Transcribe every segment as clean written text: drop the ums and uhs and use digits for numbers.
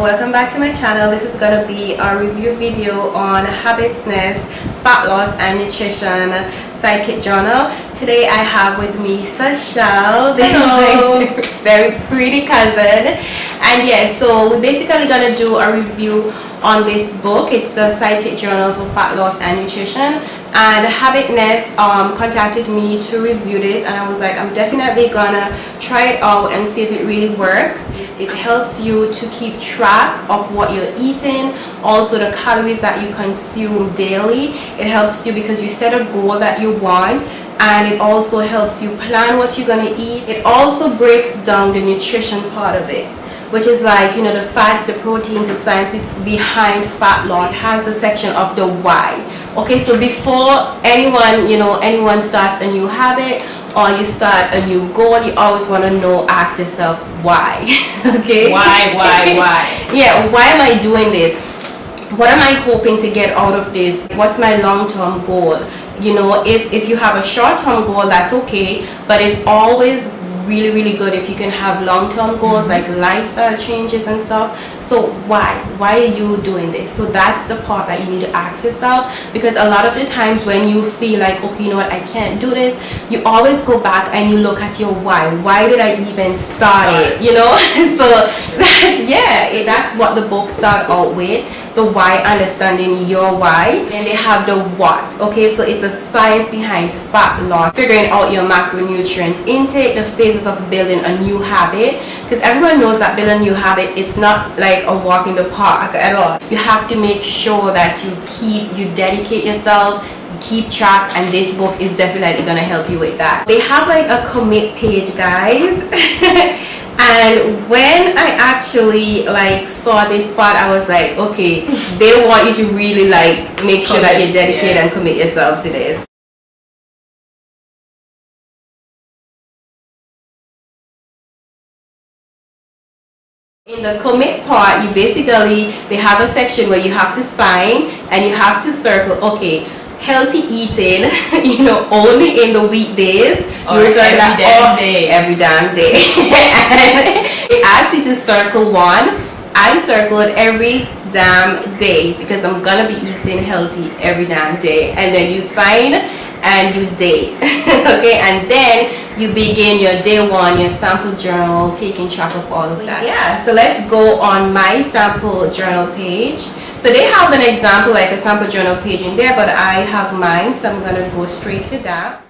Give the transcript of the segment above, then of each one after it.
welcome back to my channel. This is gonna be a review video on habitsness, fat loss and nutrition Sidekick journal. Today I have with me Sashal. This is my very pretty cousin, and yeah, so we're basically gonna do a review on this book. It's the Sidekick journal for fat loss and nutrition, and Habitness contacted me to review this, and I was like, I'm definitely gonna try it out and see if it really works. It helps you to keep track of what you're eating, also the calories that you consume daily. It helps you because you set a goal that you want, and it also helps you plan what you're gonna eat. It also breaks down the nutrition part of it, which is like, you know, the fats, the proteins, the science behind fat loss. It has a section of the why. Okay, so before anyone starts a new habit or you start a new goal, you always want to ask yourself why. Okay, why yeah, why am I doing this? What am I hoping to get out of this? What's my long-term goal? You know, if you have a short-term goal, that's okay, but it's always really good if you can have long-term goals, like lifestyle changes and stuff. So why are you doing this? So that's the part that you need to ask yourself, because a lot of the times when you feel like, okay, you know what, I can't do this, you always go back and you look at your why did I even start it, you know? So that's what the book started out with, the why, understanding your why. And they have the what. Okay, so it's a science behind fat loss, figuring out your macronutrient intake, the phases of building a new habit, because everyone knows that building a new habit, it's not like a walk in the park at all. You have to make sure that you dedicate yourself, keep track, and this book is definitely gonna help you with that. They have like a commit page, guys. And when I actually saw this part, I was like, okay, they want you to really make sure that you dedicate and commit yourself to this. In the commit part, they have a section where you have to sign and you have to circle, okay, healthy eating, you know, only in the weekdays. You circle that every damn day. And it asks you to circle one. I circled every damn day because I'm gonna be eating healthy every damn day. And then you sign and you date. Okay, and then you begin your day one, your sample journal, taking track of all of that. Yeah, so let's go on my sample journal page. So they have an example, like a sample journal page in there, but I have mine, so I'm gonna go straight to that.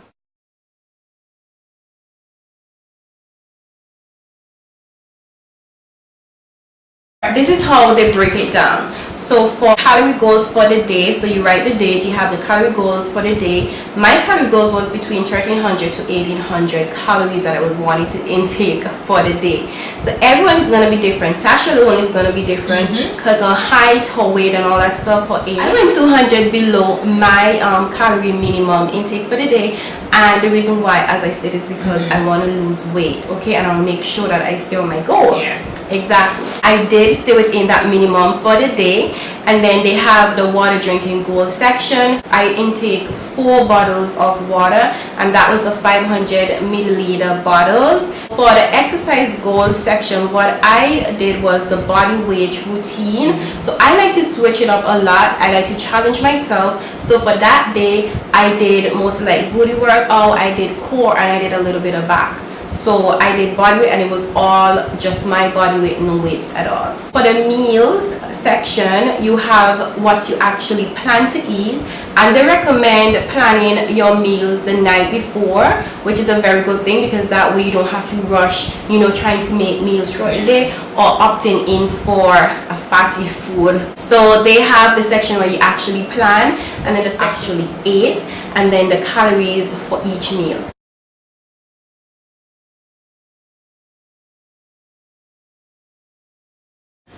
This is how they break it down. So for calorie goals for the day, so you write the date, you have the calorie goals for the day. My calorie goals was between 1300 to 1800 calories that I was wanting to intake for the day. So everyone is going to be different. Tasha alone is going to be different because her height, her weight and all that stuff. For I went 200 below my calorie minimum intake for the day. And the reason why, as I said, is because I want to lose weight, okay, and I'll make sure that I stay on my goal. Yeah, exactly. I did stay within that minimum for the day. And then they have the water drinking goal section. I intake 4 bottles of water, and that was the 500 milliliter bottles. For the exercise goal section, what I did was the body weight routine. So I like to switch it up a lot. I like to challenge myself. So for that day, I did mostly like booty workout, I did core, and I did a little bit of back. So I did body weight, and it was all just my body weight, no weights at all. For the meals section, you have what you actually plan to eat, and they recommend planning your meals the night before, which is a very good thing, because that way you don't have to rush, you know, trying to make meals throughout the day or opting in for a fatty food. So they have the section where you actually plan, and then the section actually eat, and then the calories for each meal.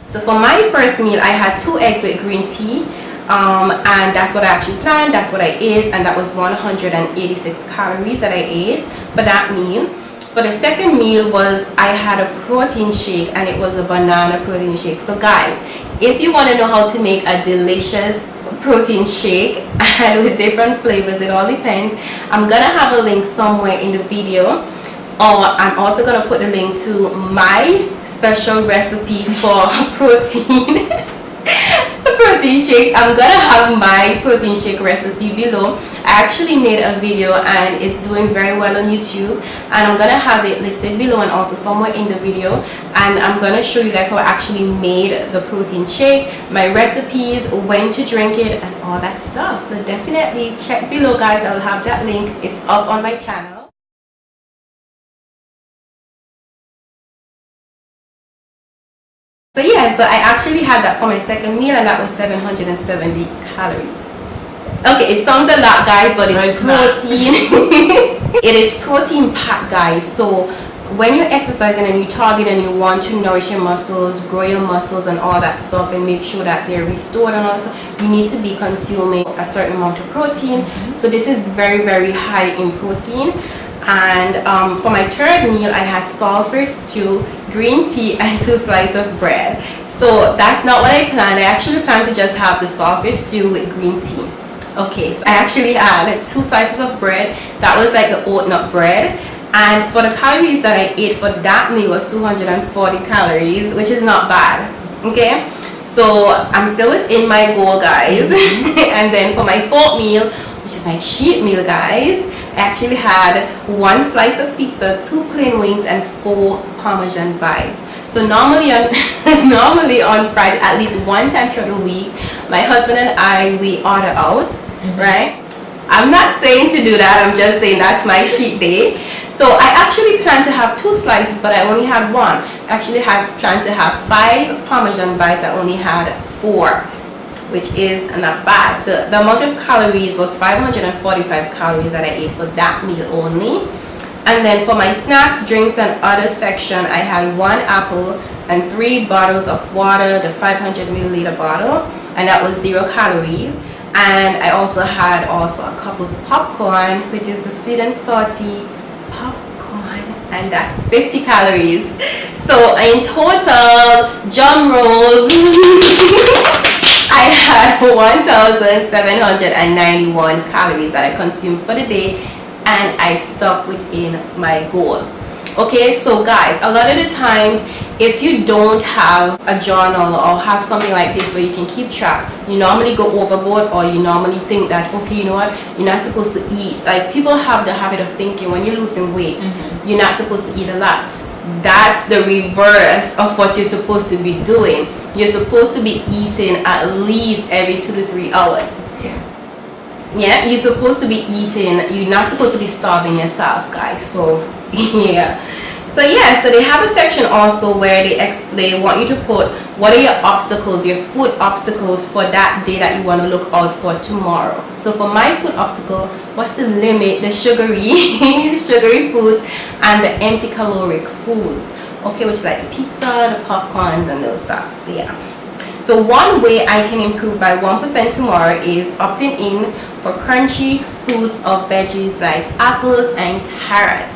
So for my first meal, I had 2 eggs with green tea, and that's what I actually planned, that's what I ate, and that was 186 calories that I ate for that meal. For the second meal I had a protein shake, and it was a banana protein shake. So guys, if you want to know how to make a delicious protein shake and with different flavors, it all depends. I'm gonna have a link somewhere in the video. or I'm also going to put the link to my special recipe for protein protein shakes. I'm gonna have my protein shake recipe below. I actually made a video and it's doing very well on YouTube, and I'm gonna have it listed below and also somewhere in the video, and I'm gonna show you guys how I actually made the protein shake, my recipes, when to drink it, and all that stuff. So definitely check below, guys. I'll have that link. It's up on my channel. So yeah, so I actually had that for my second meal, and that was 770 calories. Okay, it sounds a lot, guys, but it's protein. It is protein packed, guys. So when you're exercising and you target and you want to nourish your muscles, grow your muscles and all that stuff, and make sure that they're restored and all that stuff, you need to be consuming a certain amount of protein. So this is very, very high in protein. And for my third meal, I had sulfur stew, green tea, and 2 slices of bread. So that's not what I planned. I actually planned to just have the sulfur stew with green tea. Okay, so I actually had 2 slices of bread. That was like the oat nut bread. And for the calories that I ate for that meal was 240 calories, which is not bad. Okay, so I'm still within my goal, guys. And then for my fourth meal, which is my cheat meal, guys, I actually had 1 slice of pizza, 2 plain wings, and 4 Parmesan bites. So normally on Friday, at least one time throughout the week, my husband and I, we order out, right? I'm not saying to do that, I'm just saying that's my cheat day. So I actually planned to have 2 slices, but I only had 1. I actually had planned to have 5 Parmesan bites, I only had 4. Which is not bad. So the amount of calories was 545 calories that I ate for that meal only. And then for my snacks, drinks, and other section, I had 1 apple and 3 bottles of water, the 500 milliliter bottle, and that was 0 calories. And I also had a cup of popcorn, which is the sweet and salty popcorn, and that's 50 calories. So in total, drum roll, I had 1,791 calories that I consumed for the day, and I stuck within my goal. Okay, so guys, a lot of the times, if you don't have a journal or have something like this where you can keep track, you normally go overboard, or you normally think that, okay, you know what, you're not supposed to eat. Like, people have the habit of thinking when you're losing weight, you're not supposed to eat a lot. That's the reverse of what you're supposed to be doing. You're supposed to be eating at least every 2 to 3 hours. Yeah, you're supposed to be eating. You're not supposed to be starving yourself, guys. So yeah. So they have a section also where they want you to put what are your obstacles, your food obstacles for that day that you want to look out for tomorrow. So for my food obstacle, what's the limit? The sugary foods and the empty caloric foods. Okay, which is like the pizza, the popcorns, and those stuff. So yeah. So one way I can improve by 1% tomorrow is opting in for crunchy fruits or veggies like apples and carrots.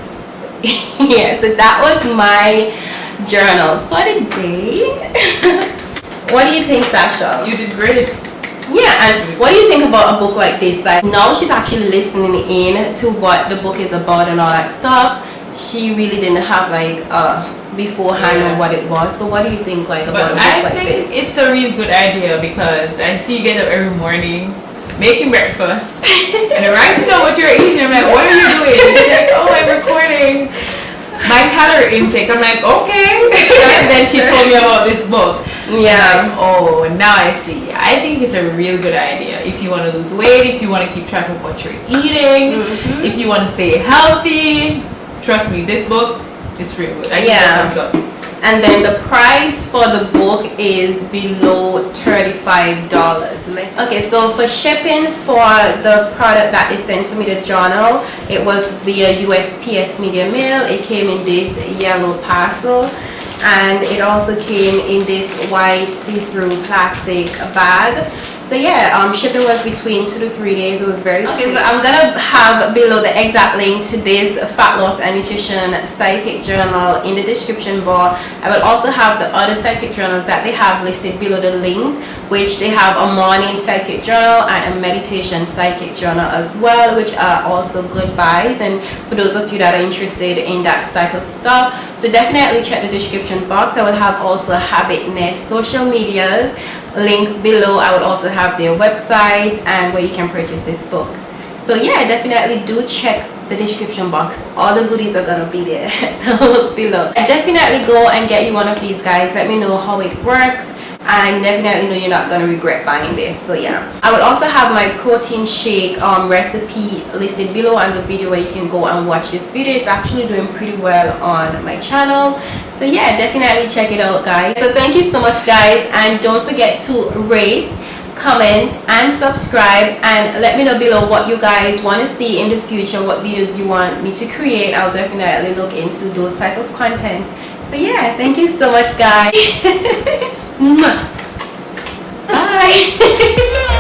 Yeah, so that was my journal for the day. What do you think, Sasha? You did great. Yeah, and what do you think about a book like this? Like, now she's actually listening in to what the book is about and all that stuff. She really didn't have like beforehand on what it was. So what do you think like about a book like this? I think it's a really good idea, because I see you get up every morning making breakfast and writing down what you're eating. I'm like, what are you doing? She's like, oh, I'm recording my calorie intake. I'm like, okay. And then she told me about this book. Yeah. Like, oh, now I see. I think it's a real good idea if you want to lose weight, if you want to keep track of what you're eating, if you want to stay healthy. Trust me, this book, it's real good. I give it a thumbs up. And then the price for the book is below $35. Okay, so for shipping for the product that is sent for me, the journal, it was via USPS Media Mail. It came in this yellow parcel, and it also came in this white see-through plastic bag. So yeah, shipping was between 2 to 3 days. It was very quick. Okay, so I'm gonna have below the exact link to this fat loss and nutrition Sidekick journal in the description bar. I will also have the other Sidekick journals that they have listed below the link, which they have a morning Sidekick journal and a meditation Sidekick journal as well, which are also good buys, and for those of you that are interested in that type of stuff, so definitely check the description box. I will have also Habitness social medias links below. I will also have their websites and where you can purchase this book. So yeah, definitely do check the description box. All the goodies are gonna be there below. Definitely go and get you one of these, guys. Let me know how it works, and definitely know you're not gonna regret buying this. So yeah, I would also have my protein shake recipe listed below, and the video where you can go and watch this video. It's actually doing pretty well on my channel. So yeah, definitely check it out, guys. So thank you so much, guys, and don't forget to rate, comment and subscribe, and let me know below what you guys want to see in the future, what videos you want me to create. I'll definitely look into those type of contents. So yeah, thank you so much, guys. Bye.